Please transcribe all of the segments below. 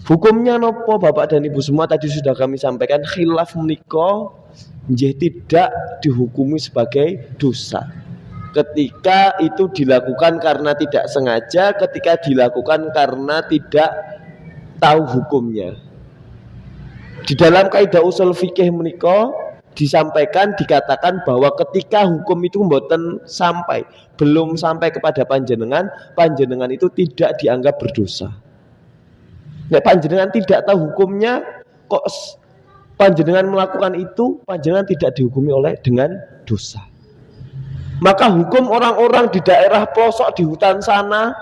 Hukumnya nopo Bapak dan Ibu semua tadi sudah kami sampaikan, khilaf menika nggih tidak dihukumi sebagai dosa. Ketika itu dilakukan karena tidak sengaja, ketika dilakukan karena tidak tahu hukumnya. Di dalam kaidah usul fikih menika disampaikan, dikatakan bahwa ketika hukum itu belum sampai kepada panjenengan, panjenengan itu tidak dianggap berdosa. Nek panjenengan tidak tahu hukumnya, kok panjenengan melakukan itu, panjenengan tidak dihukumi dengan dosa. Maka hukum orang-orang di daerah pelosok di hutan sana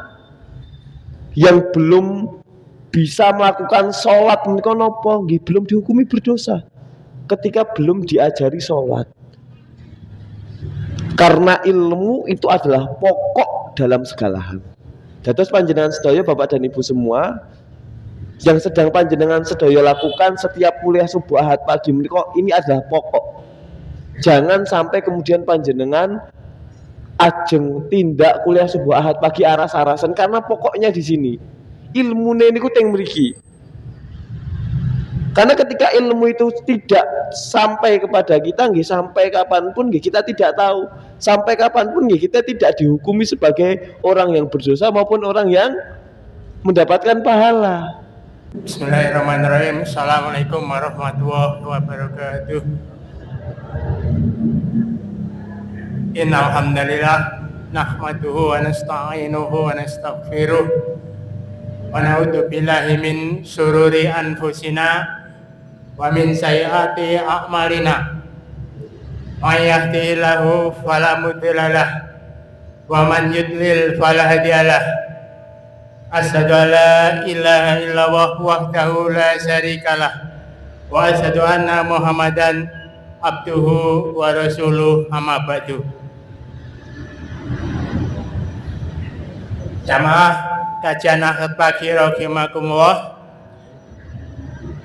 yang belum bisa melakukan sholat menika napa nggih belum dihukumi berdosa ketika belum diajari sholat. Karena ilmu itu adalah pokok dalam segala hal. Dados panjenengan sedaya Bapak dan Ibu semua yang sedang panjenengan sedaya lakukan setiap kuliah subuh Ahad pagi menika ini adalah pokok. Jangan sampai kemudian panjenengan ajeng tindak kuliah subuh Ahad pagi aras-arasan, karena pokoknya di sini ilmune niku teng mriki. Karena ketika ilmu itu tidak sampai kepada kita, nggih sampai kapanpun nggih kita tidak tahu, sampai kapanpun nggih kita tidak dihukumi sebagai orang yang berdosa maupun orang yang mendapatkan pahala. Bismillahirrahmanirrahim. Assalamualaikum warahmatullahi wabarakatuh. Innal hamdalillah nahmaduhu wa nasta'inuhu wa nastaghfiruh wa na'udzu billahi min syururi anfusina wa min sayyiati a'malina. May yahdihillahu fala mudilla lahu wa man yudlil fala hadiyalah. Asyhadu an la ilaha illallah wahdahu la syarikalah wa asyhadu anna Muhammadan abduhu wa rasuluh, amma ba'du. Jamaah kajian Ahad pagi rahimakumullah,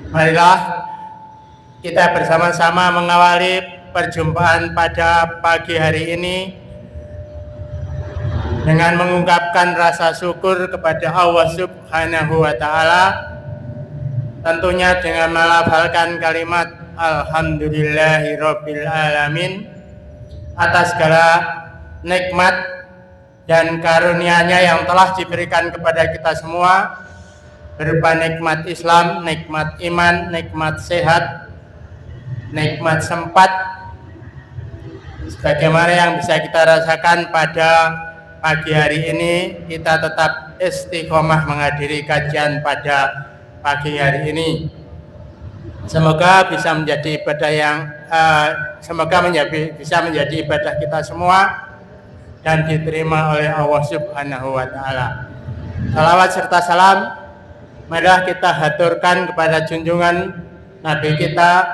marilah kita bersama-sama mengawali perjumpaan pada pagi hari ini dengan mengungkapkan rasa syukur kepada Allah Subhanahu wa Ta'ala, tentunya dengan melafalkan kalimat Alhamdulillahirabbil alamin atas segala nikmat dan karunia-Nya yang telah diberikan kepada kita semua, berupa nikmat Islam, nikmat iman, nikmat sehat, nikmat sempat, sebagaimana yang bisa kita rasakan pada pagi hari ini. Kita tetap istiqomah menghadiri kajian pada pagi hari ini. Semoga bisa menjadi ibadah bisa menjadi ibadah kita semua dan diterima oleh Allah Subhanahu wa Ta'ala. Salawat serta salam marilah kita haturkan kepada junjungan Nabi kita,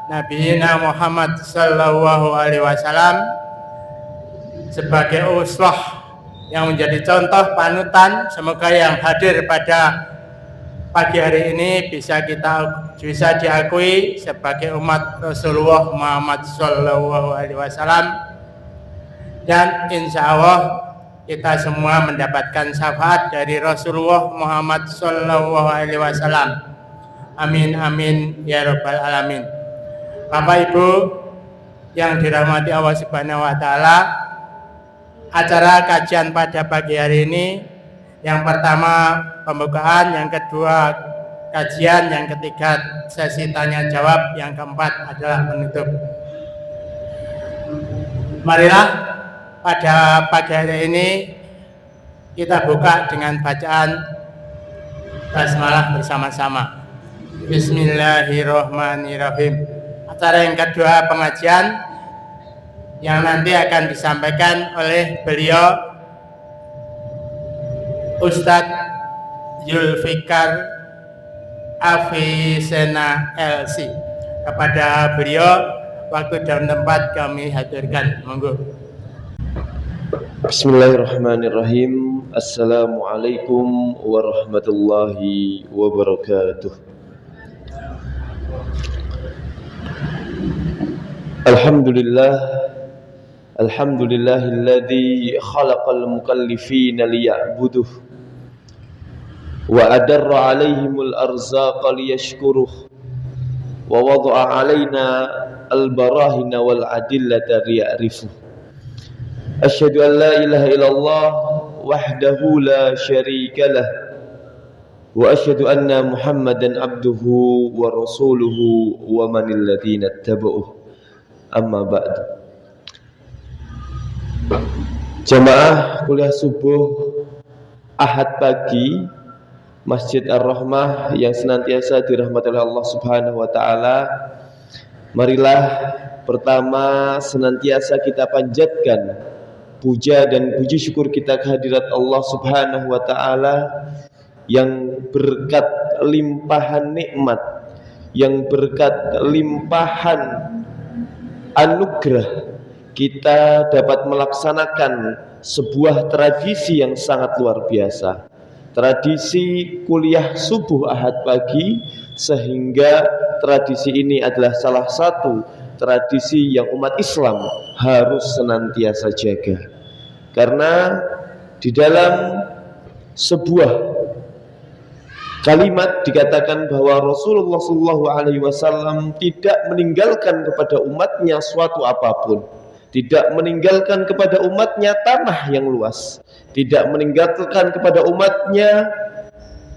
Nabi Muhammad sallallahu alaihi wasallam, sebagai uswah yang menjadi contoh panutan. Semoga yang hadir pada pagi hari ini bisa diakui sebagai umat Rasulullah Muhammad sallallahu alaihi wasallam, dan insya Allah kita semua mendapatkan syafaat dari Rasulullah Muhammad sallallahu alaihi wasallam. Amin amin ya rabbal alamin. Bapak Ibu yang dirahmati Allah Subhanahu wa Ta'ala, acara kajian pada pagi hari ini, yang pertama pembukaan, yang kedua kajian, yang ketiga sesi tanya jawab, yang keempat adalah penutup. Marilah pada pagi hari ini kita buka dengan bacaan basmalah bersama-sama. Bismillahirrahmanirrahim. Acara yang kedua pengajian yang nanti akan disampaikan oleh beliau Ustadz Zulfikar Afisena LC. Kepada beliau waktu dan tempat kami hadirkan. Monggo. Bismillahirrahmanirrahim. Assalamualaikum warahmatullahi wabarakatuh. Alhamdulillahilladzi khalaqal mukallifina liya'buduh wa adarra alaihimul arzaqa liyashkuruh wa wada'a alaina al-barahina wal adillata liya'rifuh. Asyhadu an la ilaha illallah wahdahu la syarika lah wa asyhadu anna Muhammadan abduhu wa rasuluhu wa manil ladzina ittaba'uh. Amma ba'du. Jamaah kuliah subuh Ahad pagi Masjid Ar-Rahmah yang senantiasa dirahmati oleh Allah Subhanahu wa taala. Marilah pertama senantiasa kita panjatkan puja dan puji syukur kita kehadirat Allah Subhanahu wa taala yang berkat limpahan nikmat, yang berkat limpahan anugerah kita dapat melaksanakan sebuah tradisi yang sangat luar biasa, tradisi kuliah subuh Ahad pagi, sehingga tradisi ini adalah salah satu tradisi yang umat Islam harus senantiasa jaga. Karena di dalam sebuah kalimat dikatakan bahwa Rasulullah SAW tidak meninggalkan kepada umatnya suatu apapun, tidak meninggalkan kepada umatnya tanah yang luas, tidak meninggalkan kepada umatnya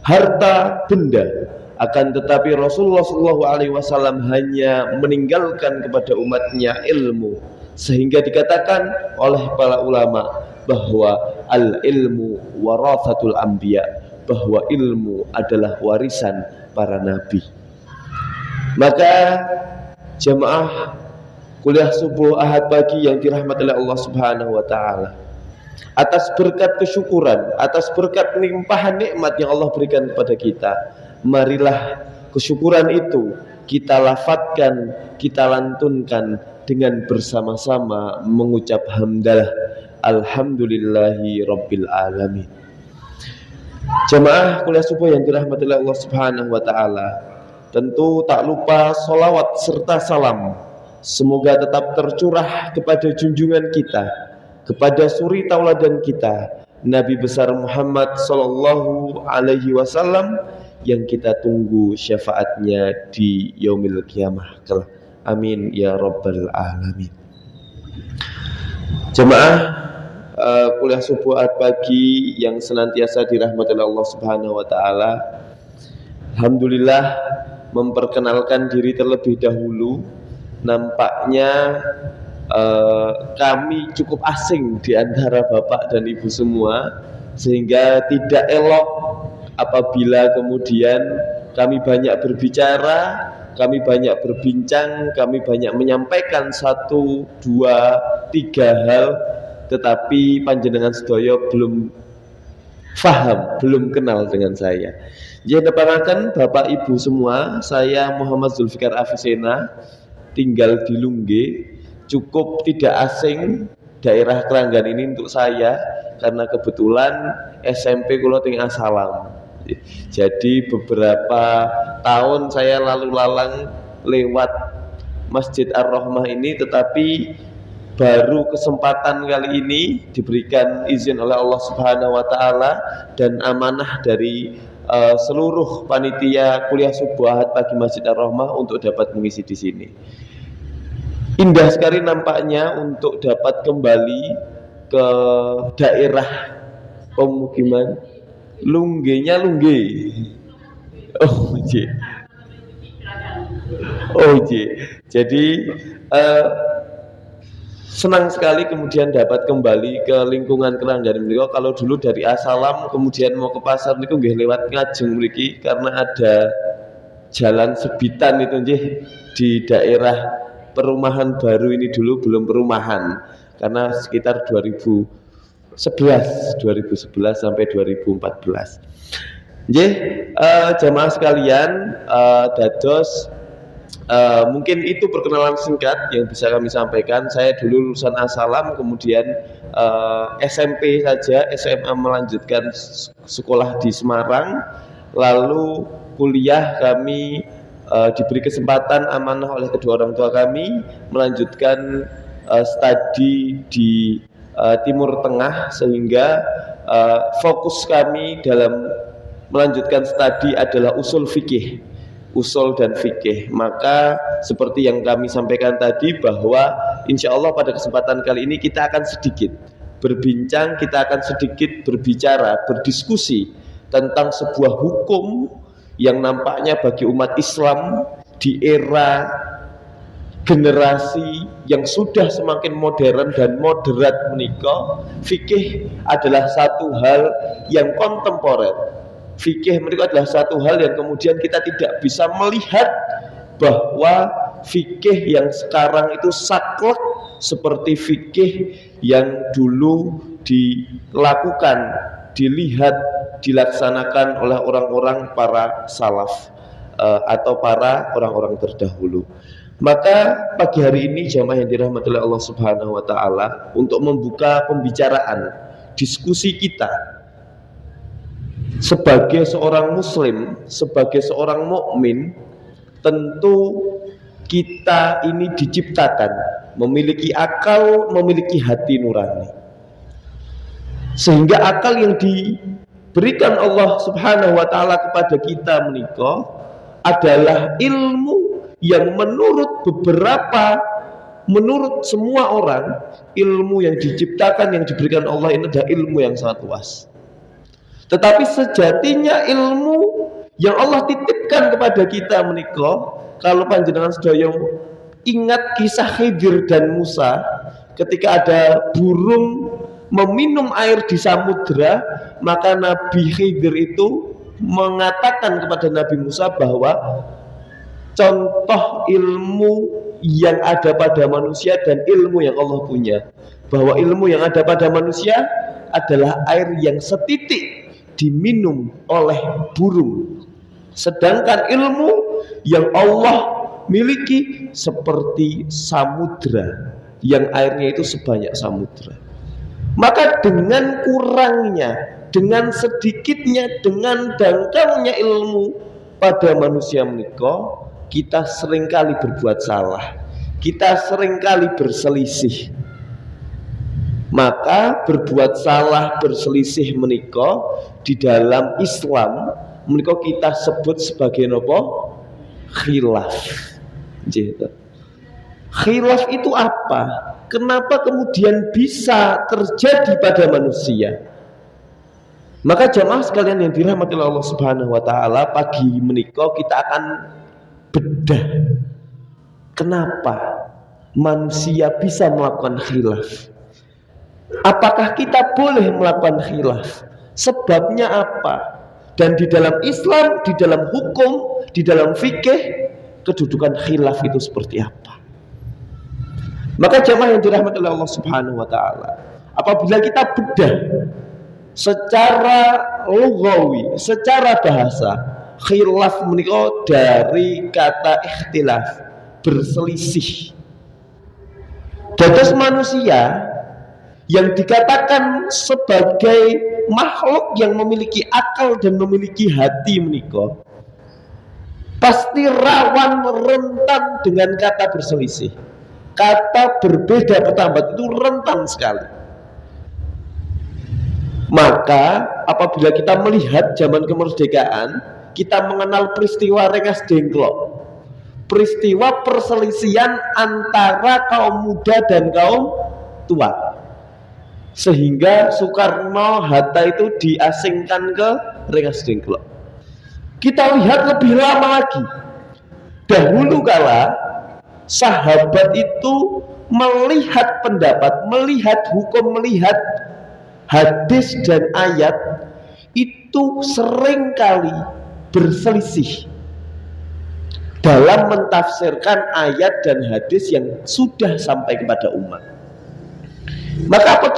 harta benda, akan tetapi Rasulullah SAW hanya meninggalkan kepada umatnya ilmu, sehingga dikatakan oleh para ulama bahwa al-ilmu warathatul anbiya, bahwa ilmu adalah warisan para nabi. Maka jamaah kuliah subuh Ahad pagi yang dirahmati oleh Allah Subhanahu wa taala, atas berkat kesyukuran, atas berkat limpahan nikmat yang Allah berikan kepada kita, marilah kesyukuran itu kita lafadzkan, kita lantunkan dengan bersama-sama mengucap hamdalah alhamdulillahi rabbil alamin. Jamaah kuliah subuh yang dirahmati oleh Allah Subhanahu wa taala, tentu tak lupa salawat serta salam semoga tetap tercurah kepada junjungan kita, kepada suri tauladan kita, Nabi besar Muhammad sallallahu alaihi wasallam, yang kita tunggu syafaatnya di yaumil qiyamah kelak. Amin ya rabbal alamin. Jamaah kuliah subuh Ahad pagi yang senantiasa dirahmati oleh Allah Subhanahu wa taala, alhamdulillah memperkenalkan diri terlebih dahulu. Nampaknya kami cukup asing di antara Bapak dan Ibu semua, sehingga tidak elok apabila kemudian kami banyak berbicara, kami banyak berbincang, kami banyak menyampaikan 1, 2, 3 hal, tetapi panjenengan sedaya belum faham, belum kenal dengan saya. Jadi depankan Bapak Ibu semua, saya Muhammad Zulfikar Afisena, tinggal di Lungge. Cukup tidak asing daerah Keranggan ini untuk saya, karena kebetulan SMP kula teng Asalam. Jadi beberapa tahun saya lalu lalang lewat Masjid Ar-Rahmah ini, tetapi baru kesempatan kali ini diberikan izin oleh Allah Subhanahu wa taala dan amanah dari seluruh panitia kuliah subuh Ahad pagi Masjid Ar-Rahmah untuk dapat mengisi di sini. Indah sekali nampaknya untuk dapat kembali ke daerah pemukiman Lunggenya Lungge. Oh, Ji. Oh, Ji. Jadi senang sekali kemudian dapat kembali ke lingkungan Keranggan mriki. Kalau dulu dari Asalam kemudian mau ke pasar niku nggih lewat Ngajeng mriki, karena ada jalan sebitan itu nggih di daerah perumahan baru ini. Dulu belum perumahan, karena sekitar 2011 sampai 2014. Nggih, jamaah sekalian, dados mungkin itu perkenalan singkat yang bisa kami sampaikan. Saya dulu lulusan Asalam, kemudian SMP saja, SMA melanjutkan sekolah di Semarang, lalu kuliah kami diberi kesempatan amanah oleh kedua orang tua kami melanjutkan studi di Timur Tengah, sehingga fokus kami dalam melanjutkan studi adalah usul fikih, usul dan fikih. Maka seperti yang kami sampaikan tadi, bahwa insya Allah pada kesempatan kali ini kita akan sedikit berbincang, kita akan sedikit berbicara, berdiskusi tentang sebuah hukum yang nampaknya bagi umat Islam di era generasi yang sudah semakin modern dan moderat menika, fikih adalah satu hal yang kontemporer. Fikih menika adalah satu hal yang kemudian kita tidak bisa melihat bahwa fikih yang sekarang itu saklek seperti fikih yang dulu dilakukan, dilihat, dilaksanakan oleh orang-orang para salaf atau para orang-orang terdahulu. Maka pagi hari ini jamaah yang dirahmati oleh Allah Subhanahu wa taala, untuk membuka pembicaraan diskusi kita sebagai seorang muslim, sebagai seorang mukmin, tentu kita ini diciptakan memiliki akal, memiliki hati nurani. Sehingga akal yang diberikan Allah Subhanahu wa taala kepada kita menika adalah ilmu yang menurut semua orang, ilmu yang diciptakan, yang diberikan Allah ini adalah ilmu yang sangat luas. Tetapi sejatinya ilmu yang Allah titipkan kepada kita menika, kalau panjenengan sedaya ingat kisah Khidir dan Musa, ketika ada burung meminum air di samudra, maka Nabi Khidir itu mengatakan kepada Nabi Musa bahwa contoh ilmu yang ada pada manusia dan ilmu yang Allah punya, bahwa ilmu yang ada pada manusia adalah air yang setitik diminum oleh burung, sedangkan ilmu yang Allah miliki seperti samudra yang airnya itu sebanyak samudra. Maka dengan kurangnya, dengan sedikitnya, dengan dangkalnya ilmu pada manusia menika, kita seringkali berbuat salah, kita seringkali berselisih. Maka berbuat salah, berselisih menika di dalam Islam menika kita sebut sebagai nopo? Khilaf. Khilaf itu apa? Kenapa kemudian bisa terjadi pada manusia? Maka jamaah sekalian yang dirahmati Allah Subhanahu wa taala, pagi menika kita akan bedah kenapa manusia bisa melakukan khilaf. Apakah kita boleh melakukan khilaf? Sebabnya apa? Dan di dalam Islam, di dalam hukum, di dalam fikih, kedudukan khilaf itu seperti apa? Maka jamaah yang dirahmati oleh Allah Subhanahu wa taala, apabila kita bedah secara lughawi, secara bahasa, khilaf menika dari kata ikhtilaf, berselisih. Dados manusia yang dikatakan sebagai makhluk yang memiliki akal dan memiliki hati menika pasti rawan rentan dengan kata berselisih. Kata berbeda pendapat itu rentan sekali. Maka apabila kita melihat zaman kemerdekaan, kita mengenal peristiwa Rengas Dengklok, peristiwa perselisihan antara kaum muda dan kaum tua, sehingga Soekarno Hatta itu diasingkan ke Rengas Dengklok. Kita lihat lebih lama lagi. Dahulu kala sahabat itu melihat pendapat, melihat hukum, melihat hadis dan ayat itu seringkali berselisih dalam mentafsirkan ayat dan hadis yang sudah sampai kepada umat. Maka apa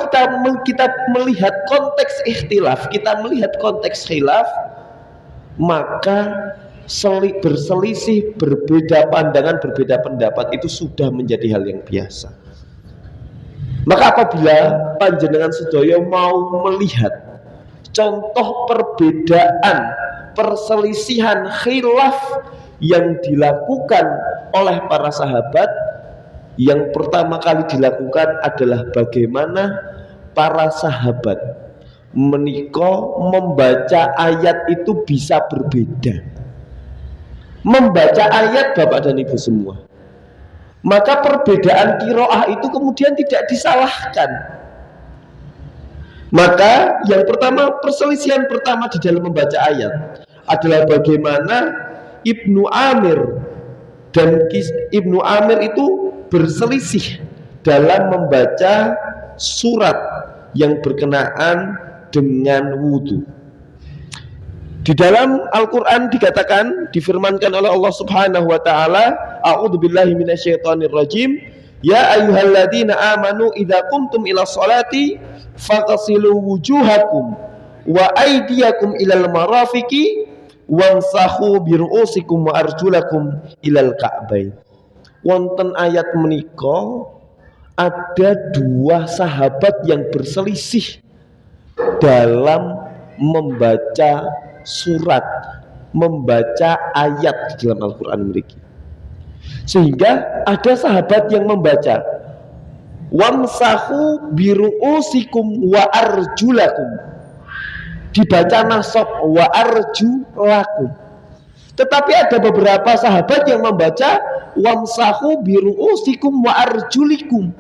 kita melihat konteks ikhtilaf, kita melihat konteks khilaf, maka berselisih, berbeda pandangan, berbeda pendapat itu sudah menjadi hal yang biasa. Maka apabila panjenengan sedaya mau melihat contoh perbedaan, perselisihan khilaf yang dilakukan oleh para sahabat, yang pertama kali dilakukan adalah bagaimana para sahabat menika membaca ayat itu bisa berbeda. Membaca ayat Bapak dan Ibu semua, maka perbedaan qiraah itu kemudian tidak disalahkan. Maka yang pertama, perselisihan pertama di dalam membaca ayat adalah bagaimana Ibnu Amir dan Ibnu Amir itu berselisih dalam membaca surat yang berkenaan dengan wudu. Di dalam Al-Quran dikatakan, difirmankan oleh Allah Subhanahu wa ta'ala, a'udzubillahi minasyaitonir rajim, ya ayyuhalladzina amanu idza qumtum ila sholati faghsilu wujuhakum wa aydiyakum ilal marafiqi wamsahu bi ru'usikum wa arjulakum ilal ka'bain. Wonten ayat menika ada dua sahabat yang berselisih dalam membaca surat, membaca ayat di dalam Al-Quran memiliki. Sehingga ada sahabat yang membaca wamsahu biru'usikum wa arjulakum, dibaca nasab wa arjulakum. Tetapi ada beberapa sahabat yang membaca wamsahu biru'usikum wa arjulikum,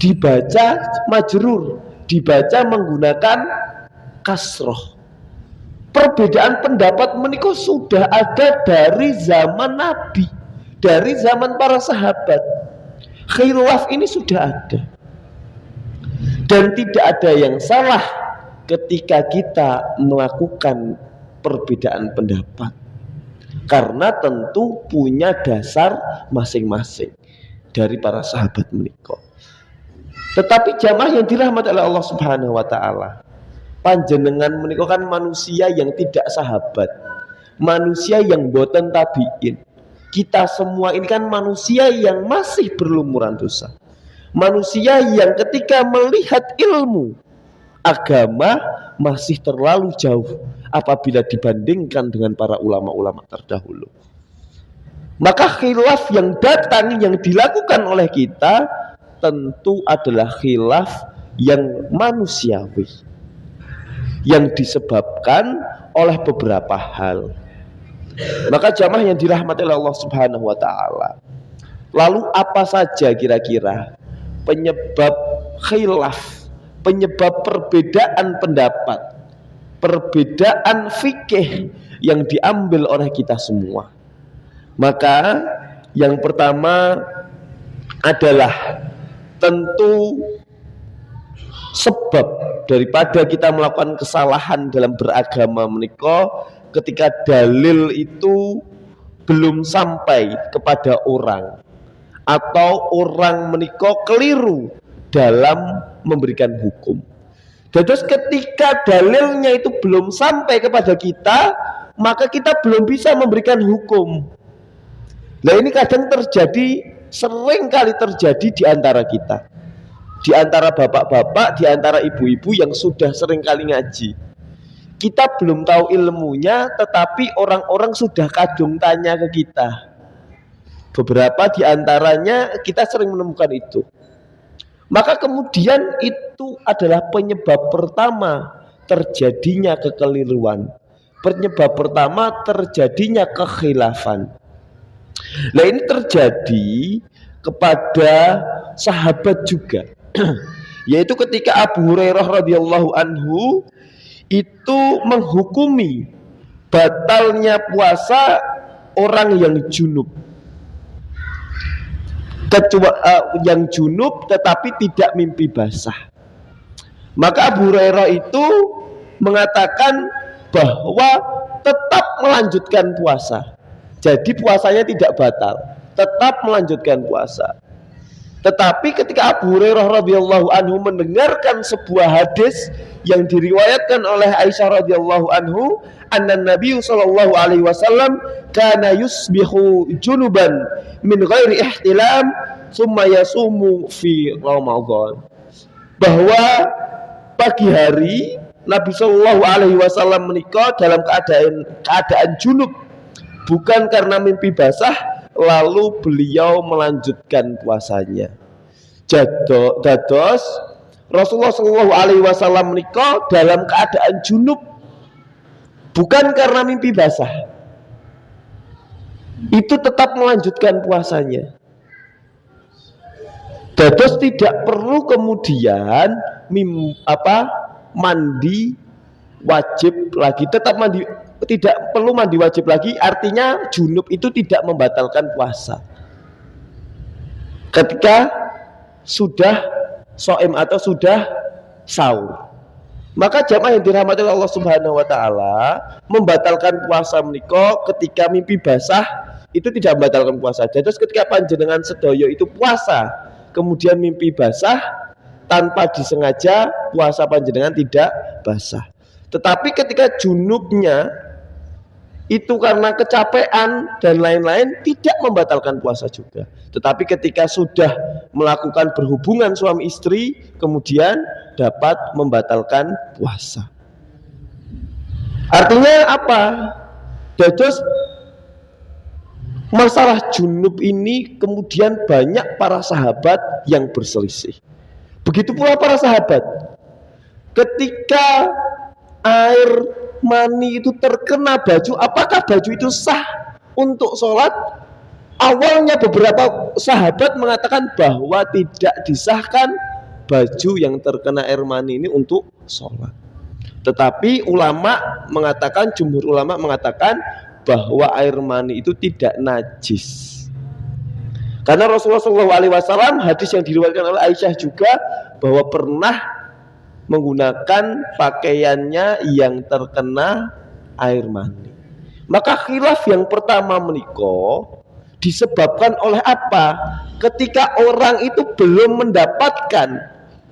dibaca majrur, dibaca menggunakan kasroh. Perbedaan pendapat menika sudah ada dari zaman Nabi, dari zaman para sahabat. Khilaf ini sudah ada, dan tidak ada yang salah ketika kita melakukan perbedaan pendapat, karena tentu punya dasar masing-masing dari para sahabat menika. Tetapi jamaah yang dirahmati oleh Allah Subhanahu wa ta'ala, panjenengan menika kan manusia yang tidak sahabat, manusia yang boten tabiin. Kita semua ini kan manusia yang masih berlumuran dosa, manusia yang ketika melihat ilmu agama masih terlalu jauh apabila dibandingkan dengan para ulama-ulama terdahulu. Maka khilaf yang datang, yang dilakukan oleh kita tentu adalah khilaf yang manusiawi, yang disebabkan oleh beberapa hal. Maka jamaah yang dirahmati oleh Allah Subhanahu wa ta'ala, lalu apa saja kira-kira penyebab khilaf, penyebab perbedaan pendapat, perbedaan fikih yang diambil oleh kita semua? Maka yang pertama adalah tentu sebab daripada kita melakukan kesalahan dalam beragama menika ketika dalil itu belum sampai kepada orang, atau orang menika keliru dalam memberikan hukum. Terus ketika dalilnya itu belum sampai kepada kita, maka kita belum bisa memberikan hukum. Nah ini kadang terjadi, sering kali terjadi di antara kita, di antara bapak-bapak, di antara ibu-ibu yang sudah sering kali ngaji. Kita belum tahu ilmunya, tetapi orang-orang sudah kadung tanya ke kita. Beberapa di antaranya kita sering menemukan itu. Maka kemudian itu adalah penyebab pertama terjadinya kekeliruan, penyebab pertama terjadinya kekhilafan. Nah ini terjadi kepada sahabat juga, yaitu ketika Abu Hurairah radhiyallahu anhu itu menghukumi batalnya puasa orang yang junub, yang junub tetapi tidak mimpi basah. Maka Abu Hurairah itu mengatakan bahwa tetap melanjutkan puasa. Jadi puasanya tidak batal, tetap melanjutkan puasa. Tetapi ketika Abu Hurairah radhiyallahu anhu mendengarkan sebuah hadis yang diriwayatkan oleh Aisyah radhiyallahu anhu, anna Nabi sallallahu alaihi wasallam kana yusbihu junuban min ghairi ihtilam thumma yasumu fi Ramadan, bahwa pagi hari Nabi sallallahu alaihi wasallam menikah dalam keadaan junub, bukan karena mimpi basah, lalu beliau melanjutkan puasanya. Dados Rasulullah Shallallahu Alaihi Wasallam menikah dalam keadaan junub, bukan karena mimpi basah, itu tetap melanjutkan puasanya. Dados tidak perlu kemudian mandi wajib lagi, tetap mandi, tidak perlu mandi wajib lagi. Artinya junub itu tidak membatalkan puasa ketika sudah shaim atau sudah sahur. Maka jamaah yang dirahmati Allah Subhanahu wa taala, membatalkan puasa menika ketika mimpi basah itu tidak membatalkan puasa. Terus ketika panjenengan sedaya itu puasa kemudian mimpi basah tanpa disengaja, puasa panjenengan tidak basah. Tetapi ketika junubnya itu karena kecapean dan lain-lain, tidak membatalkan puasa juga. Tetapi ketika sudah melakukan berhubungan suami istri, kemudian dapat membatalkan puasa. Artinya apa? Dados masalah junub ini kemudian banyak para sahabat yang berselisih. Begitu pula para sahabat, ketika air mani itu terkena baju, apakah baju itu sah untuk sholat? Awalnya beberapa sahabat mengatakan bahwa tidak disahkan baju yang terkena air mani ini untuk sholat. Tetapi ulama mengatakan, jumhur ulama mengatakan bahwa air mani itu tidak najis. Karena Rasulullah SAW, hadis yang diriwayatkan oleh Aisyah juga, bahwa pernah menggunakan pakaiannya yang terkena air mani. Maka khilaf yang pertama menikah disebabkan oleh apa? Ketika orang itu belum mendapatkan,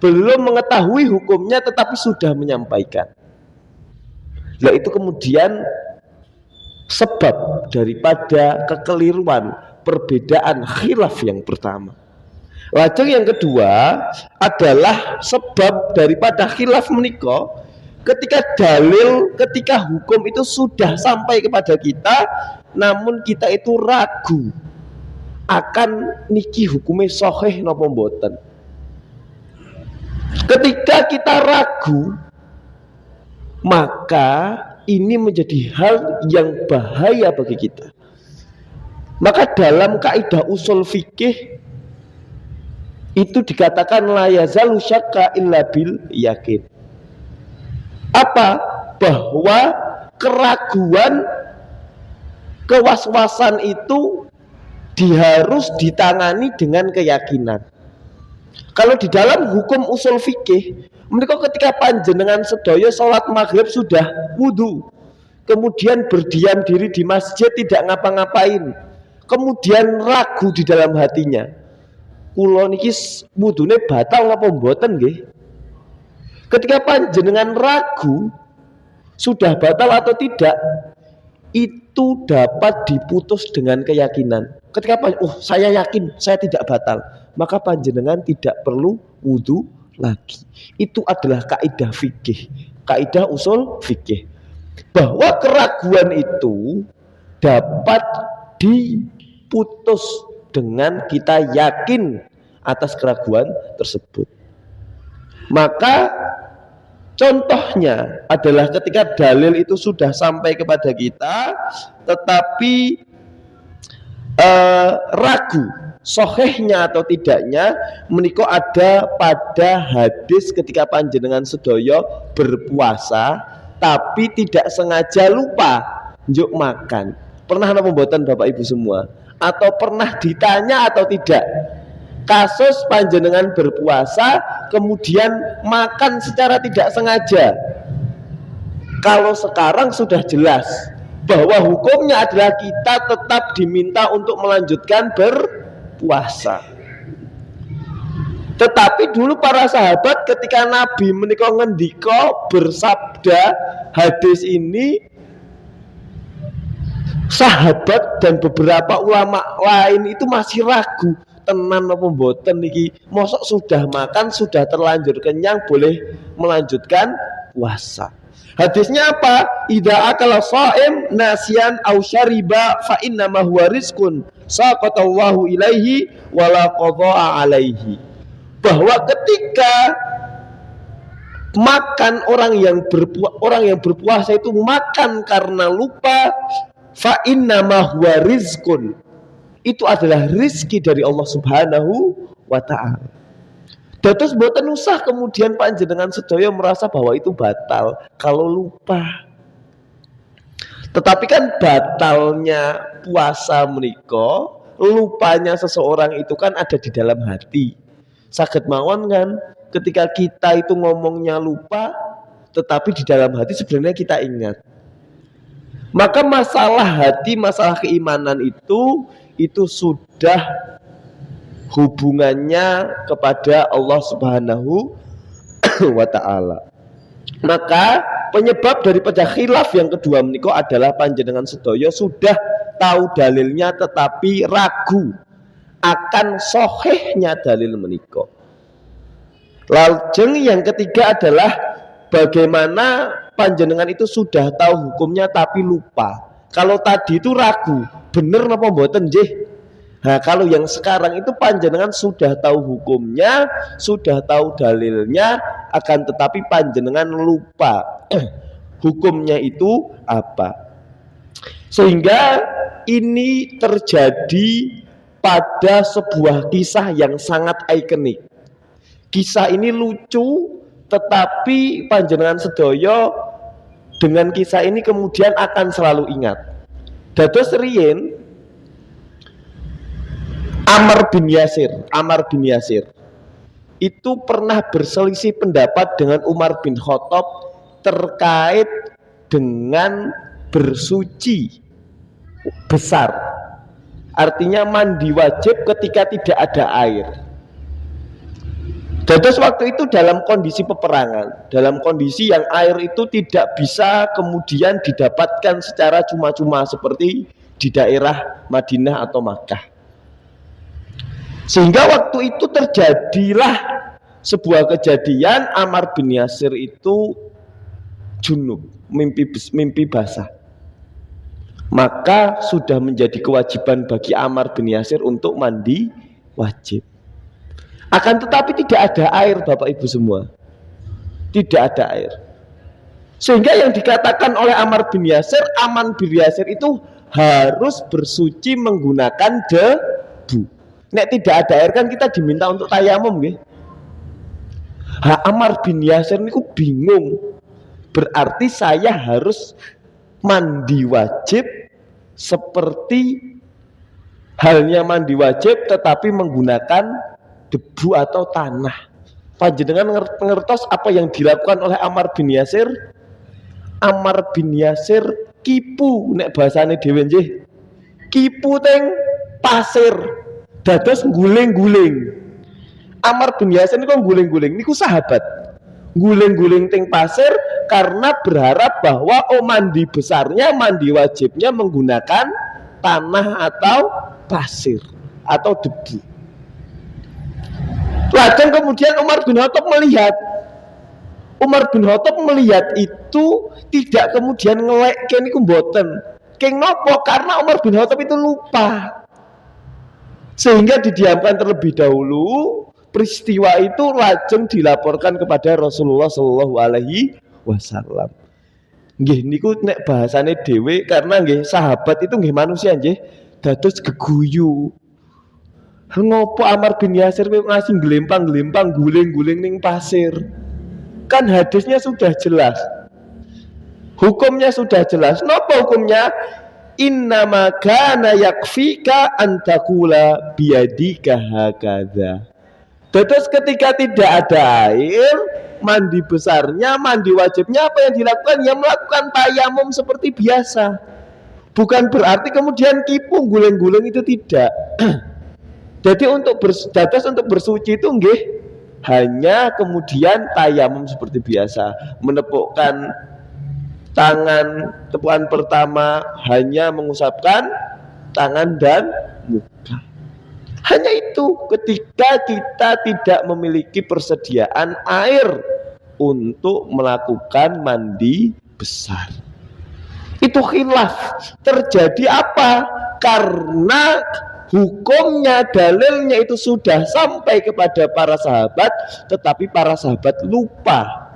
belum mengetahui hukumnya, tetapi sudah menyampaikan. Nah, itu kemudian sebab daripada kekeliruan, perbedaan khilaf yang pertama. Lajeng yang kedua adalah sebab daripada khilaf menika ketika dalil, ketika hukum itu sudah sampai kepada kita, namun kita itu ragu akan niki hukumnya sahih napa mboten. Ketika kita ragu, maka ini menjadi hal yang bahaya bagi kita. Maka dalam kaidah usul fikih itu dikatakan la yazalu syakka illa bil yakin. Apa? Bahwa keraguan, kewaswasan itu harus ditangani dengan keyakinan. Kalau di dalam hukum usul fikih, mereka ketika panjenengan sedaya sholat maghrib sudah wudu, kemudian berdiam diri di masjid tidak ngapa-ngapain, kemudian ragu di dalam hatinya, kula niki wudune batal napa mboten nggih? Ketika panjenengan ragu sudah batal atau tidak, itu dapat diputus dengan keyakinan. Ketika saya yakin saya tidak batal, maka panjenengan tidak perlu wudu lagi. Itu adalah kaidah fikih, kaidah usul fikih, bahwa keraguan itu dapat diputus dengan kita yakin atas keraguan tersebut. Maka contohnya adalah ketika dalil itu sudah sampai kepada kita, tetapi ragu sahihnya atau tidaknya, menika ada pada hadis ketika panjenengan sedaya berpuasa tapi tidak sengaja lupa njuk makan. Pernah napa mboten Bapak Ibu semua? Atau pernah ditanya atau tidak? Kasus panjenengan berpuasa kemudian makan secara tidak sengaja. Kalau sekarang sudah jelas bahwa hukumnya adalah kita tetap diminta untuk melanjutkan berpuasa. Tetapi dulu para sahabat ketika Nabi menika ngendika bersabda hadis ini, sahabat dan beberapa ulama lain itu masih ragu, tenan apa mboten niki, mosok sudah makan, sudah terlanjur kenyang boleh melanjutkan puasa. Hadisnya apa? Idza akala shaim nasian aw syariba fa inna ma huwa rizqun saqatallahu ilaihi wala qada'a alaihi. Bahwa ketika makan orang yang berpuasa itu makan karena lupa, fa innama huwa rizqun, itu adalah rizki dari Allah Subhanahu wa ta'ala. Dados mboten usah kemudian panjenengan sedaya merasa bahwa itu batal kalau lupa. Tetapi kan batalnya puasa menika, lupanya seseorang itu kan ada di dalam hati. Saged mawon kan ketika kita itu ngomongnya lupa, tetapi di dalam hati sebenarnya kita ingat. Maka masalah hati, masalah keimanan itu sudah hubungannya kepada Allah Subhanahu wa ta'ala. Maka penyebab daripada khilaf yang kedua menika adalah panjenengan sedaya sudah tahu dalilnya tetapi ragu akan sahihnya dalil menika. Lajeng yang ketiga adalah bagaimana panjenengan itu sudah tahu hukumnya tapi lupa. Kalau tadi itu ragu, bener napa mboten nggih? Nah, kalau yang sekarang itu panjenengan sudah tahu hukumnya, sudah tahu dalilnya, akan tetapi panjenengan lupa hukumnya itu apa. Sehingga ini terjadi pada sebuah kisah yang sangat ikonik. Kisah ini lucu, tetapi panjenengan sedaya dengan kisah ini kemudian akan selalu ingat. Dados riyen Ammar bin Yasir itu pernah berselisih pendapat dengan Umar bin Khattab terkait dengan bersuci besar. Artinya mandi wajib ketika tidak ada air. Dados waktu itu dalam kondisi peperangan, dalam kondisi yang air itu tidak bisa kemudian didapatkan secara cuma-cuma seperti di daerah Madinah atau Makkah. Sehingga waktu itu terjadilah sebuah kejadian, Ammar bin Yasir itu junub, mimpi basah. Maka sudah menjadi kewajiban bagi Ammar bin Yasir untuk mandi wajib. Akan tetapi tidak ada air, Bapak Ibu semua. Tidak ada air. Sehingga yang dikatakan oleh Ammar bin Yasir itu harus bersuci menggunakan debu. Nek tidak ada air kan kita diminta untuk tayamum nggih. Ammar bin Yasir niku bingung. Berarti saya harus mandi wajib seperti halnya mandi wajib tetapi menggunakan debu atau tanah. Panjenengan ngertos apa yang dilakukan oleh Ammar bin Yasir? Ammar bin Yasir kipu nek bahasane dhewe nggih. Kipu teng pasir. Dados guling-guling. Ammar bin Yasir niku guling-guling niku sahabat. Guling-guling teng pasir karena berharap bahwa mandi besarnya, mandi wajibnya menggunakan tanah atau pasir atau debu. Lajeng kemudian Umar bin Khattab melihat itu tidak kemudian ngelek niku mboten. Keng nopo? Karena Umar bin Khattab itu lupa. Sehingga didiamkan terlebih dahulu. Peristiwa itu lajeng dilaporkan kepada Rasulullah Shallallahu Alaihi Wasallam. Nggih niku nek bahasane dhewe karena nggih sahabat itu nggih manusia nggih dados geguyu. Ngopo Ammar bin Yasir ngasih gelempang-gelempang guling-guling ning pasir. Kan hadisnya sudah jelas. Hukumnya sudah jelas. Napa hukumnya? Innama kana yakfika antakula biyadika hakadha. Terus ketika tidak ada air, mandi besarnya, mandi wajibnya apa yang dilakukan? Ya melakukan tayamum seperti biasa. Bukan berarti kemudian kipu guling-guling itu tidak. Jadi untuk bersuci itu nggih hanya kemudian tayamum seperti biasa, menepukkan tangan, tepukan pertama hanya mengusapkan tangan dan muka. Hanya itu ketika kita tidak memiliki persediaan air untuk melakukan mandi besar. Itu khilaf. Terjadi apa? Karena hukumnya, dalilnya itu sudah sampai kepada para sahabat, tetapi para sahabat lupa.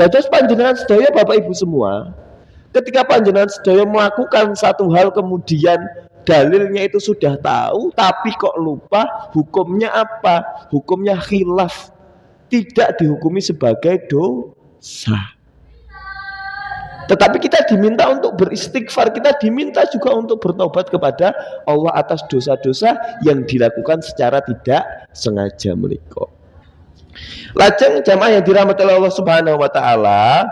Dados panjenengan sedaya Bapak Ibu semua, ketika panjenengan sedaya melakukan satu hal kemudian dalilnya itu sudah tahu tapi kok lupa, hukumnya apa? Hukumnya khilaf, tidak dihukumi sebagai dosa. Tetapi kita diminta untuk beristighfar, kita diminta juga untuk bertobat kepada Allah atas dosa-dosa yang dilakukan secara tidak sengaja menika. Lajeng jamaah yang dirahmati Allah Subhanahu wa taala,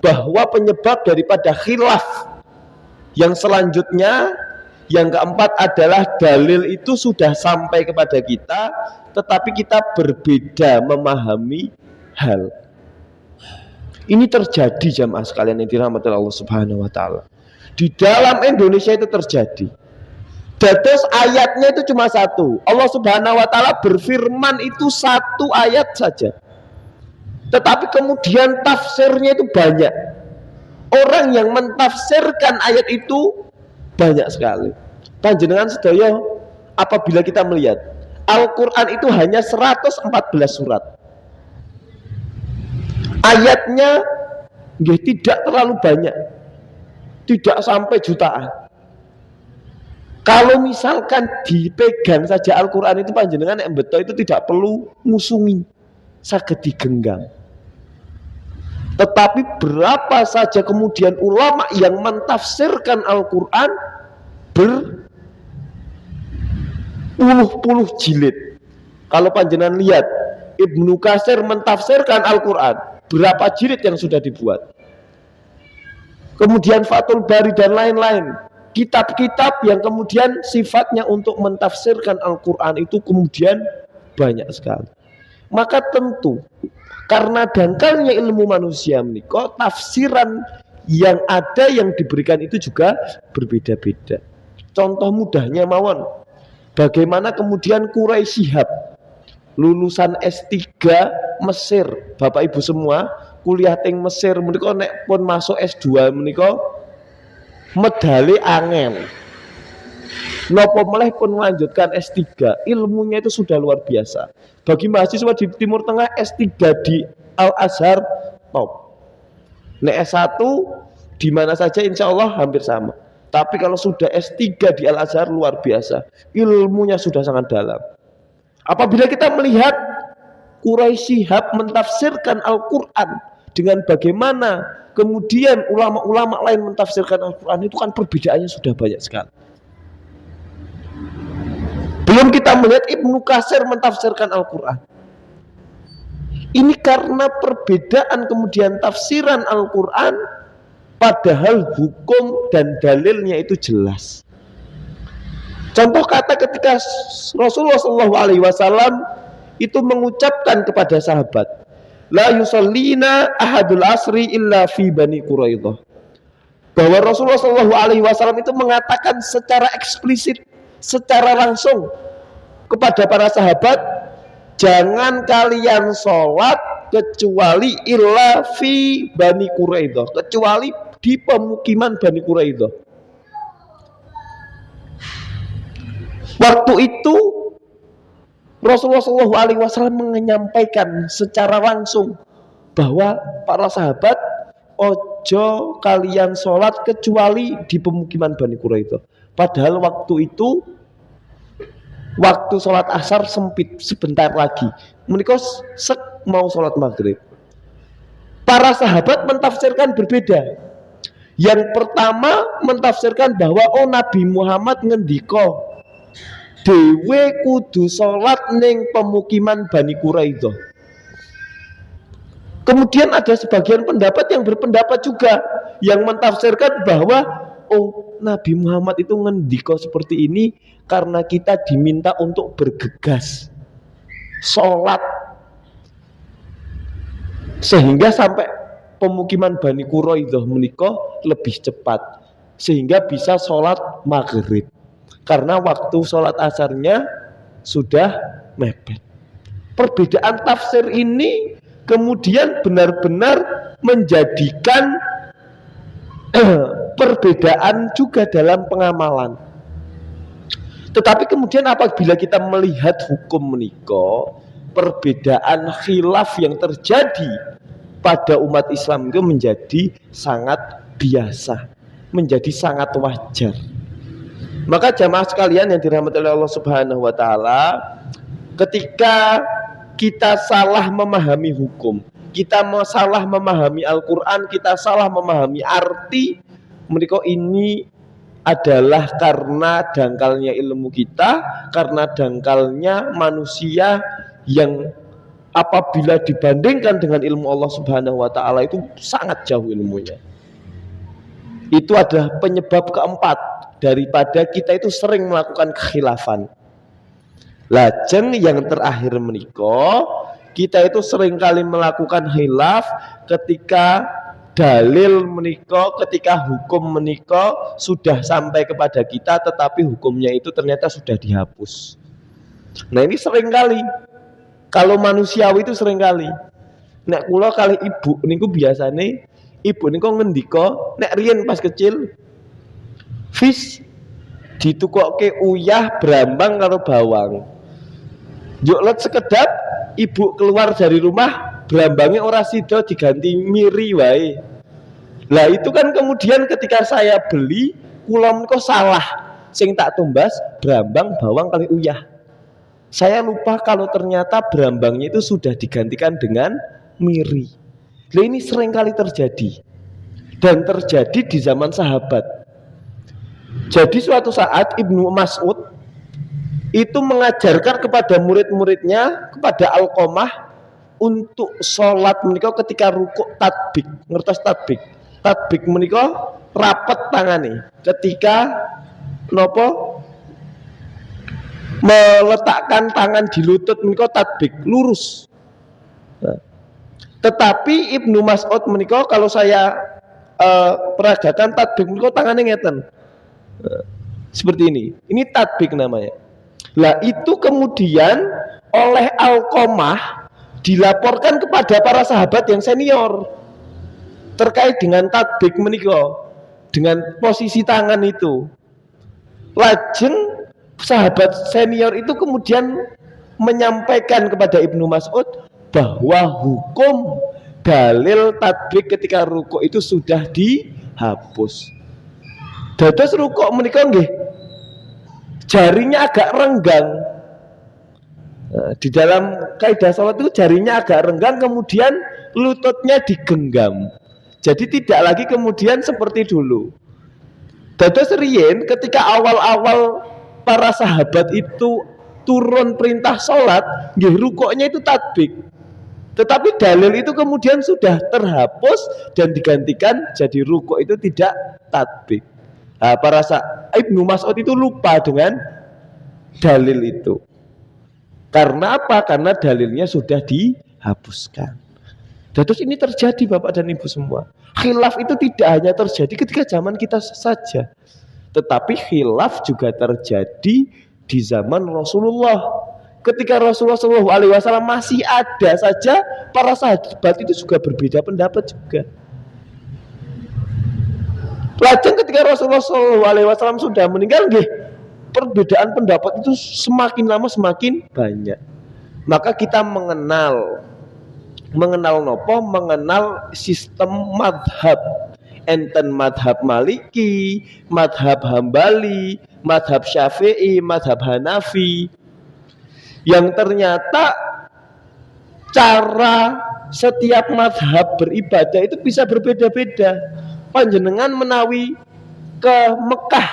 bahwa penyebab daripada khilaf yang selanjutnya, yang keempat adalah dalil itu sudah sampai kepada kita, tetapi kita berbeda memahami hal. Ini terjadi jamaah sekalian yang dirahmati Allah Subhanahu wa taala. Di dalam Indonesia itu terjadi. Dados ayatnya itu cuma satu. Allah Subhanahu wa taala berfirman itu satu ayat saja. Tetapi kemudian tafsirnya itu banyak. Orang yang mentafsirkan ayat itu banyak sekali. Panjenengan sedaya, apabila kita melihat Al-Quran itu hanya 114 surat, ayatnya tidak terlalu banyak, tidak sampai jutaan. Kalau misalkan dipegang saja Al-Quran itu, panjenengan yang betul itu tidak perlu ngusungi, saged digenggam. Tetapi berapa saja kemudian ulama yang mentafsirkan Al-Quran berpuluh-puluh jilid. Kalau panjenengan lihat Ibnu Katsir mentafsirkan Al-Quran, berapa jilid yang sudah dibuat. Kemudian Fathul Bari dan lain-lain, kitab-kitab yang kemudian sifatnya untuk mentafsirkan Al-Quran itu kemudian banyak sekali. Maka tentu karena dangkalnya ilmu manusia menika, tafsiran yang ada yang diberikan itu juga berbeda-beda. Contoh mudahnya mawon, bagaimana kemudian Quraisy Shihab lulusan S3 Mesir, Bapak Ibu semua kuliah teng Mesir menika nek pun masuk S2 menika medali angel. Napa meleh pun melanjutkan S3, ilmunya itu sudah luar biasa. Bagi mahasiswa di Timur Tengah, S3 di Al-Azhar top. Nek S1 di mana saja insya Allah hampir sama. Tapi kalau sudah S3 di Al-Azhar luar biasa, ilmunya sudah sangat dalam. Apabila kita melihat Quraisy Shihab mentafsirkan Al-Quran dengan bagaimana kemudian ulama-ulama lain mentafsirkan Al-Quran, itu kan perbedaannya sudah banyak sekali. Belum kita melihat Ibnu Katsir mentafsirkan Al-Quran. Ini karena perbedaan kemudian tafsiran Al-Quran, padahal hukum dan dalilnya itu jelas. Contoh kata ketika Rasulullah SAW itu mengucapkan kepada sahabat, la yusallina ahadul asri illa fi bani Quraidah, bahwa Rasulullah SAW itu mengatakan secara eksplisit, secara langsung kepada para sahabat, jangan kalian sholat kecuali illa fi bani Quraidah, kecuali di pemukiman Bani Quraidah. Waktu itu Rasulullah SAW menyampaikan secara langsung bahwa para sahabat, ojo kalian sholat kecuali di pemukiman Bani Quraidah. Padahal waktu itu waktu sholat asar sempit, sebentar lagi menika mau sholat maghrib. Para sahabat mentafsirkan berbeda. Yang pertama mentafsirkan bahwa Nabi Muhammad ngendika dewe kudu sholat ning pemukiman Bani Quraidah. Kemudian ada sebagian pendapat yang berpendapat juga yang mentafsirkan bahwa Nabi Muhammad itu ngendika seperti ini karena kita diminta untuk bergegas sholat sehingga sampai pemukiman Bani Quraidah menika lebih cepat sehingga bisa sholat maghrib karena waktu sholat asarnya sudah mepet. Perbedaan tafsir ini kemudian benar-benar menjadikan perbedaan juga dalam pengamalan. Tetapi kemudian apabila kita melihat hukum menika, perbedaan khilaf yang terjadi pada umat Islam itu menjadi sangat biasa, menjadi sangat wajar. Maka jamaah sekalian yang dirahmati oleh Allah Subhanahu wa taala, ketika kita salah memahami hukum, kita salah memahami Al-Qur'an, kita salah memahami arti menika, ini adalah karena dangkalnya ilmu kita, karena dangkalnya manusia yang apabila dibandingkan dengan ilmu Allah Subhanahu wa taala itu sangat jauh ilmunya. Itu adalah penyebab keempat daripada kita itu sering melakukan kekhilafan. Lajeng yang terakhir menika, kita itu sering kali melakukan khilaf ketika dalil menika, ketika hukum menika sudah sampai kepada kita tetapi hukumnya itu ternyata sudah dihapus. Nah ini sering kali. Kalau manusiawi itu sering kali. Nek kula kali ibu niku biasane ibu niku ngendika nek riyen pas kecil fish ditukokke uyah, brambang karo bawang. Yuk let sekedap ibu keluar dari rumah brambangnya ora sida diganti miri wae. Lah itu kan kemudian ketika saya beli kula menika salah. Sing tak tumbas brambang, bawang kali uyah. Saya lupa kalau ternyata brambangnya itu sudah digantikan dengan miri. Nah ini sering kali terjadi. Dan terjadi di zaman sahabat. Jadi suatu saat Ibnu Mas'ud itu mengajarkan kepada murid-muridnya, kepada Alqamah, untuk sholat menika ketika rukuk tatbik. Ngertos tatbik? Tatbik menika rapet tangane. Ketika nopo meletakkan tangan di lutut menika tatbik lurus. Nah, tetapi Ibnu Mas'ud menika kalau saya peragakan tatbik menika tangannya ngeten. Seperti ini. Ini tatbik namanya. Lah itu kemudian oleh Alqamah dilaporkan kepada para sahabat yang senior terkait dengan tatbik menika, dengan posisi tangan itu. Lajeng sahabat senior itu kemudian menyampaikan kepada Ibnu Mas'ud bahwa hukum dalil tatbik ketika rukuk itu sudah dihapus. Dados rukuk menika nggih jarinya agak renggang. Nah, di dalam kaidah salat itu jarinya agak renggang, kemudian lututnya digenggam. Jadi tidak lagi kemudian seperti dulu. Dados riyen ketika awal-awal para sahabat itu turun perintah sholat, nggih rukuknya itu tatbik. Tetapi dalil itu kemudian sudah terhapus dan digantikan jadi rukuk itu tidak tatbik. Nah, para Ibnu Mas'ud itu lupa dengan dalil itu. Karena apa? Karena dalilnya sudah dihapuskan. Dan terus ini terjadi Bapak dan Ibu semua. Khilaf itu tidak hanya terjadi ketika zaman kita saja, tetapi khilaf juga terjadi di zaman Rasulullah. Ketika Rasulullah SAW masih ada saja, para sahabat itu juga berbeda pendapat juga. Lajeng ketika Rasulullah SAW sudah meninggal, perbedaan pendapat itu semakin lama semakin banyak. Maka kita mengenal nopo? Mengenal sistem madhab. Enten madhab Maliki, madhab Hambali, madhab Syafi'i, madhab Hanafi, yang ternyata cara setiap madhab beribadah itu bisa berbeda-beda. Panjenengan menawi ke Mekah,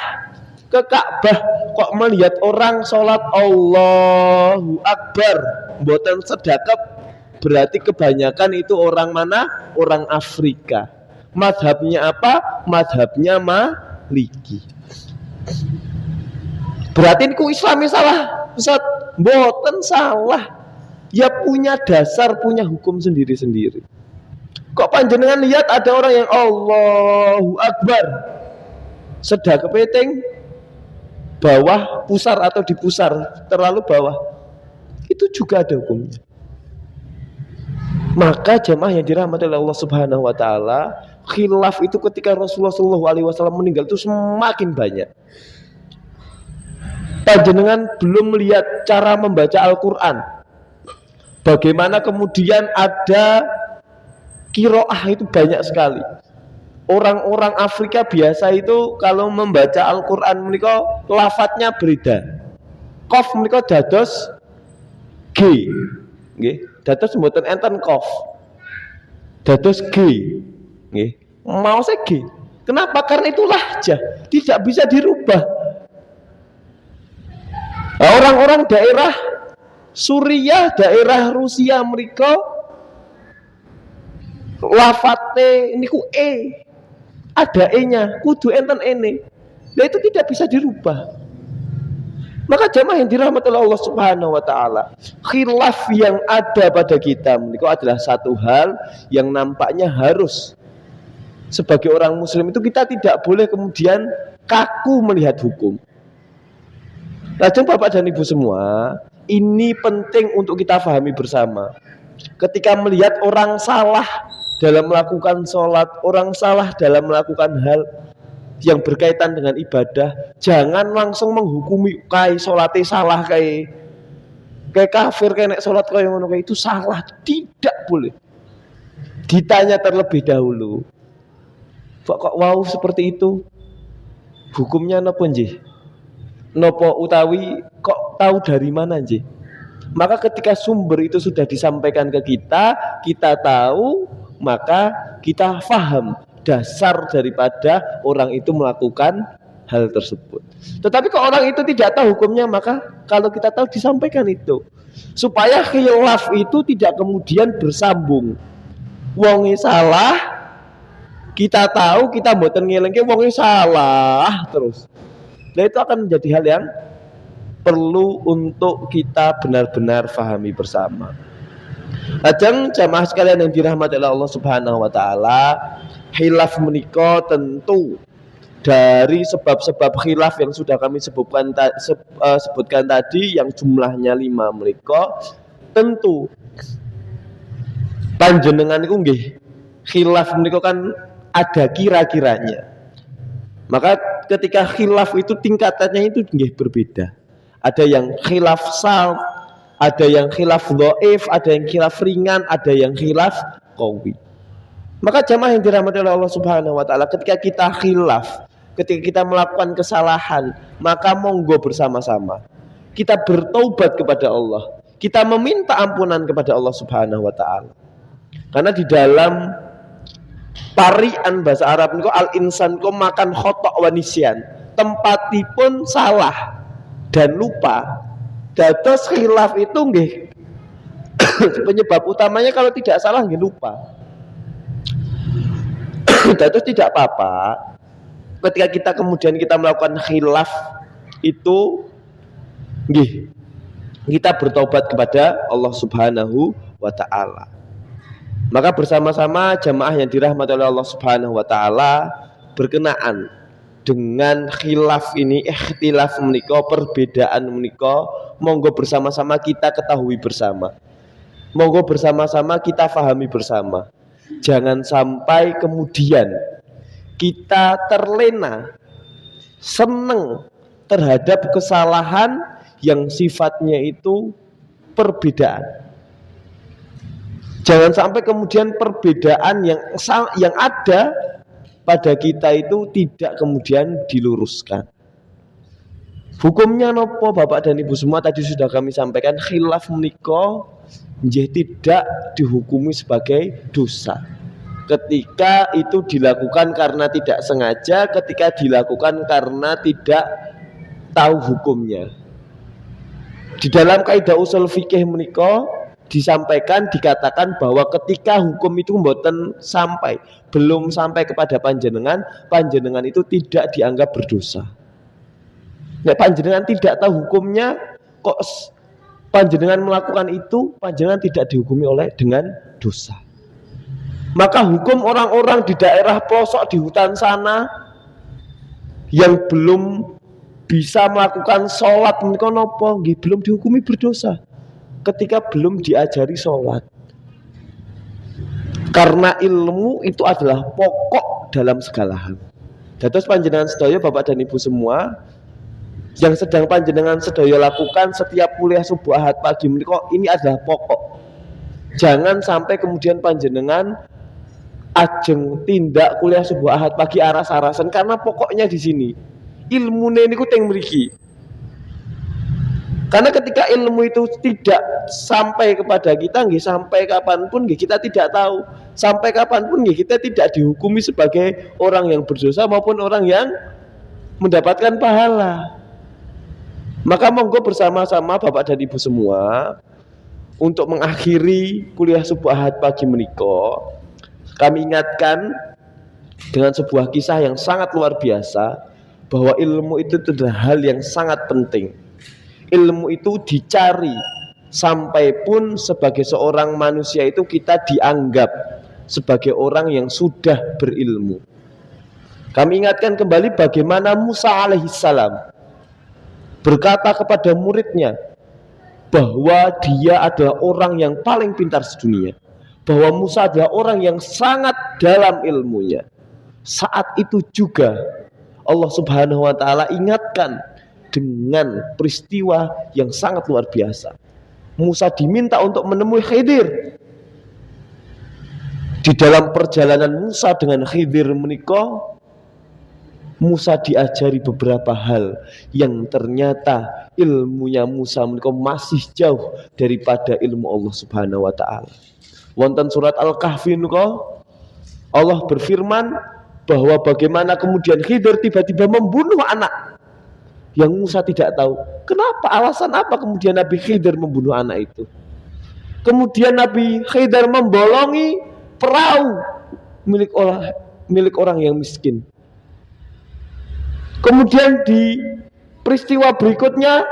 ke Ka'bah, kok melihat orang sholat Allahu Akbar mboten sedekap, berarti kebanyakan itu orang mana? Orang Afrika. Madhabnya apa? Madhabnya Maliki. Berarti ku Islami salah, Ustaz? Mboten salah. Ya punya dasar, punya hukum sendiri-sendiri. Kok panjenengan lihat ada orang yang Allahu Akbar sedekap kepiting bawah pusar atau di pusar terlalu bawah, itu juga ada hukumnya. Maka jemaah yang dirahmati oleh Allah Subhanahu wa taala, khilaf itu ketika Rasulullah SAW meninggal itu semakin banyak. Panjenengan belum melihat cara membaca Al-Qur'an. Bagaimana kemudian ada Qiraah itu banyak sekali. Orang-orang Afrika biasa itu kalau membaca Al-Qur'an menika lafadznya beda. Qaf menika dados G. Nggih, dados mboten enten qaf. Dados G. Nggih. Mau G. Kenapa? Karena itu lahjah, tidak bisa dirubah. Nah, orang-orang daerah Suriah, daerah Rusia mereka lafate niku ada nya, kudu enten ene. Nah itu tidak bisa dirubah. Maka jamaah yang dirahmati Allah Subhanahu wa taala, khilaf yang ada pada kita menika adalah satu hal yang nampaknya harus sebagai orang muslim itu kita tidak boleh kemudian kaku melihat hukum. Lajeng Bapak dan Ibu semua, ini penting untuk kita pahami bersama. Ketika melihat orang salah dalam melakukan sholat, orang salah dalam melakukan hal yang berkaitan dengan ibadah, jangan langsung menghukumi kai sholatnya salah, kayak kafir, kayak nek sholat kayak ngono kayak itu salah. Tidak boleh. Ditanya terlebih dahulu. Kok wow seperti itu? Hukumnya napa nggih? Napa utawi kok tahu dari mana nggih? Maka ketika sumber itu sudah disampaikan ke kita tahu, maka kita paham dasar daripada orang itu melakukan hal tersebut. Tetapi kalau orang itu tidak tahu hukumnya, maka kalau kita tahu disampaikan itu supaya khilaf itu tidak kemudian bersambung. Wonge salah, kita tahu, kita mboten ngelingke wonge salah terus. Nah itu akan menjadi hal yang perlu untuk kita benar-benar fahami bersama. Lajeng jamaah sekalian yang dirahmati Allah Subhanahu wa taala, khilaf menika tentu dari sebab-sebab khilaf yang sudah kami sebutkan tadi yang jumlahnya 5 menika, tentu panjenengan niku nggih khilaf menika kan ada kira-kiranya. Maka ketika khilaf itu tingkatannya itu nggih berbeda. Ada yang khilaf sal, ada yang khilaf dhaif, ada yang khilaf ringan, ada yang khilaf qawi. Maka jamaah yang dirahmati oleh Allah Subhanahu wa taala, ketika kita khilaf, ketika kita melakukan kesalahan, maka monggo bersama-sama kita bertaubat kepada Allah. Kita meminta ampunan kepada Allah Subhanahu wa taala. Karena di dalam parian bahasa Arab niku al-insan ko makan khotok wa nisyan, tempatipun salah dan lupa. Dados khilaf itu nggih penyebab utamanya kalau tidak salah nggih lupa. Dados tidak apa-apa ketika kita kemudian kita melakukan khilaf itu nggih kita bertobat kepada Allah Subhanahu wa taala. Maka bersama-sama jamaah yang dirahmati oleh Allah Subhanahu wa taala berkenaan dengan khilaf ini, ikhtilaf menika, perbedaan menika, monggo bersama-sama kita ketahui bersama. Monggo bersama-sama kita fahami bersama. Jangan sampai kemudian kita terlena, seneng terhadap kesalahan yang sifatnya itu perbedaan. Jangan sampai kemudian perbedaan yang ada pada kita itu tidak kemudian diluruskan. Hukumnya nopo Bapak dan Ibu semua tadi sudah kami sampaikan, khilaf menika nggih tidak dihukumi sebagai dosa. Ketika itu dilakukan karena tidak sengaja, ketika dilakukan karena tidak tahu hukumnya. Di dalam kaidah usul fikih menika disampaikan, dikatakan bahwa ketika hukum itu mboten sampai, belum sampai kepada panjenengan, panjenengan itu tidak dianggap berdosa. Nek panjenengan tidak tahu hukumnya, kok panjenengan melakukan itu, panjenengan tidak dihukumi dengan dosa. Maka hukum orang-orang di daerah pelosok di hutan sana yang belum bisa melakukan sholat menika napa nggih belum dihukumi berdosa ketika belum diajari sholat. Karena ilmu itu adalah pokok dalam segala hal. Dados panjenengan sedaya Bapak dan Ibu semua yang sedang panjenengan sedaya lakukan setiap kuliah subuh ahad pagi menika, ini adalah pokok. Jangan sampai kemudian panjenengan ajeng tindak kuliah subuh ahad pagi aras-arasan karena pokoknya di sini ilmune niku teng mriki. Karena ketika ilmu itu tidak sampai kepada kita, nggih sampai kapanpun nggih kita tidak tahu. Sampai kapanpun nggih kita tidak dihukumi sebagai orang yang berdosa maupun orang yang mendapatkan pahala. Maka monggo bersama-sama Bapak dan Ibu semua untuk mengakhiri kuliah subuh ahad pagi menika, kami ingatkan dengan sebuah kisah yang sangat luar biasa bahwa ilmu itu adalah hal yang sangat penting. Ilmu itu dicari sampai pun sebagai seorang manusia itu kita dianggap sebagai orang yang sudah berilmu. Kami ingatkan kembali bagaimana Musa alaihissalam berkata kepada muridnya bahwa dia adalah orang yang paling pintar sedunia, bahwa Musa adalah orang yang sangat dalam ilmunya. Saat itu juga Allah Subhanahu wa taala ingatkan dengan peristiwa yang sangat luar biasa. Musa diminta untuk menemui Khidir. Di dalam perjalanan Musa dengan Khidir menika, Musa diajari beberapa hal yang ternyata ilmunya Musa menika masih jauh daripada ilmu Allah Subhanahu wa taala. Wonten surat Al-Kahfi menika Allah berfirman bahwa bagaimana kemudian Khidir tiba-tiba membunuh anak yang Musa tidak tahu. Kenapa? Alasan apa kemudian Nabi Khidir membunuh anak itu? Kemudian Nabi Khidir membolongi perahu milik orang yang miskin. Kemudian di peristiwa berikutnya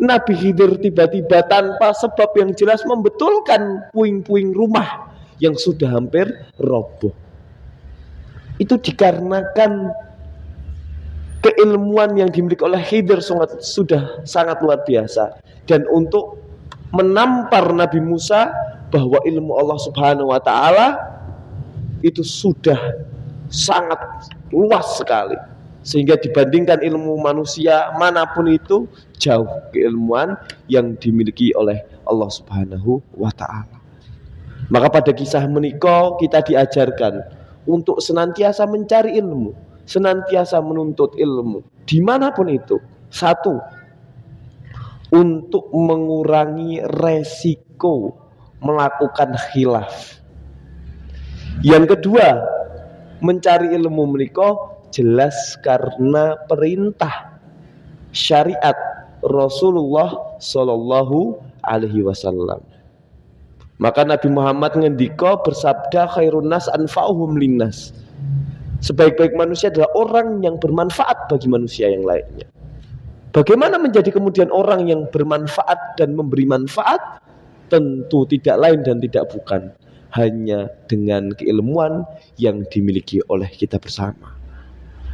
Nabi Khidir tiba-tiba tanpa sebab yang jelas membetulkan puing-puing rumah yang sudah hampir roboh. Itu dikarenakan keilmuan yang dimiliki oleh Khidir sudah sangat luar biasa. Dan untuk menampar Nabi Musa bahwa ilmu Allah Subhanahu wa taala itu sudah sangat luas sekali, sehingga dibandingkan ilmu manusia manapun itu jauh keilmuan yang dimiliki oleh Allah Subhanahu wa taala. Maka pada kisah menika kita diajarkan untuk senantiasa mencari ilmu, senantiasa menuntut ilmu dimanapun itu. Satu, untuk mengurangi resiko melakukan khilaf. Yang kedua, mencari ilmu menika jelas karena perintah syariat Rasulullah Shallallahu Alaihi Wasallam. Maka Nabi Muhammad ngendika bersabda khairun nas anfa'uhum linnas. Sebaik-baik manusia adalah orang yang bermanfaat bagi manusia yang lainnya. Bagaimana menjadi kemudian orang yang bermanfaat dan memberi manfaat? Tentu tidak lain dan tidak bukan hanya dengan keilmuan yang dimiliki oleh kita bersama.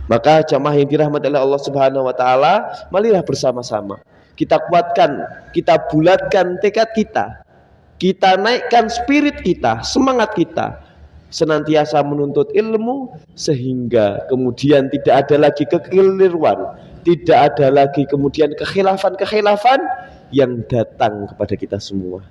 Maka jamaah yang dirahmati oleh Allah Subhanahu wa taala, marilah bersama-sama kita kuatkan, kita bulatkan tekad kita. Kita naikkan spirit kita, semangat kita senantiasa menuntut ilmu, sehingga kemudian tidak ada lagi kekeliruan, tidak ada lagi kemudian kekhilafan-kekhilafan yang datang kepada kita semua.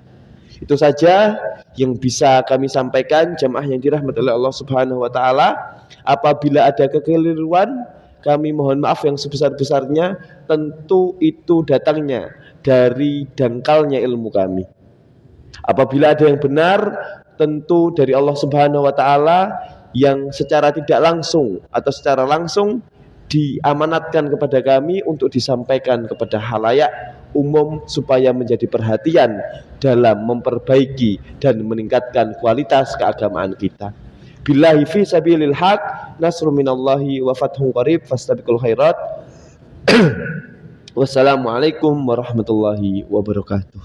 Itu saja yang bisa kami sampaikan jamaah yang dirahmati oleh Allah Subhanahu wa taala. Apabila ada kekeliruan, kami mohon maaf yang sebesar-besarnya. Tentu itu datangnya dari dangkalnya ilmu kami. Apabila ada yang benar, tentu dari Allah Subhanahu wa taala yang secara tidak langsung atau secara langsung diamanatkan kepada kami untuk disampaikan kepada halayak umum supaya menjadi perhatian dalam memperbaiki dan meningkatkan kualitas keagamaan kita. Billahi fi sabilil haq, nasrun minallahi wa fathun qarib, fastabiqul khairat. Wassalamualaikum warahmatullahi wabarakatuh.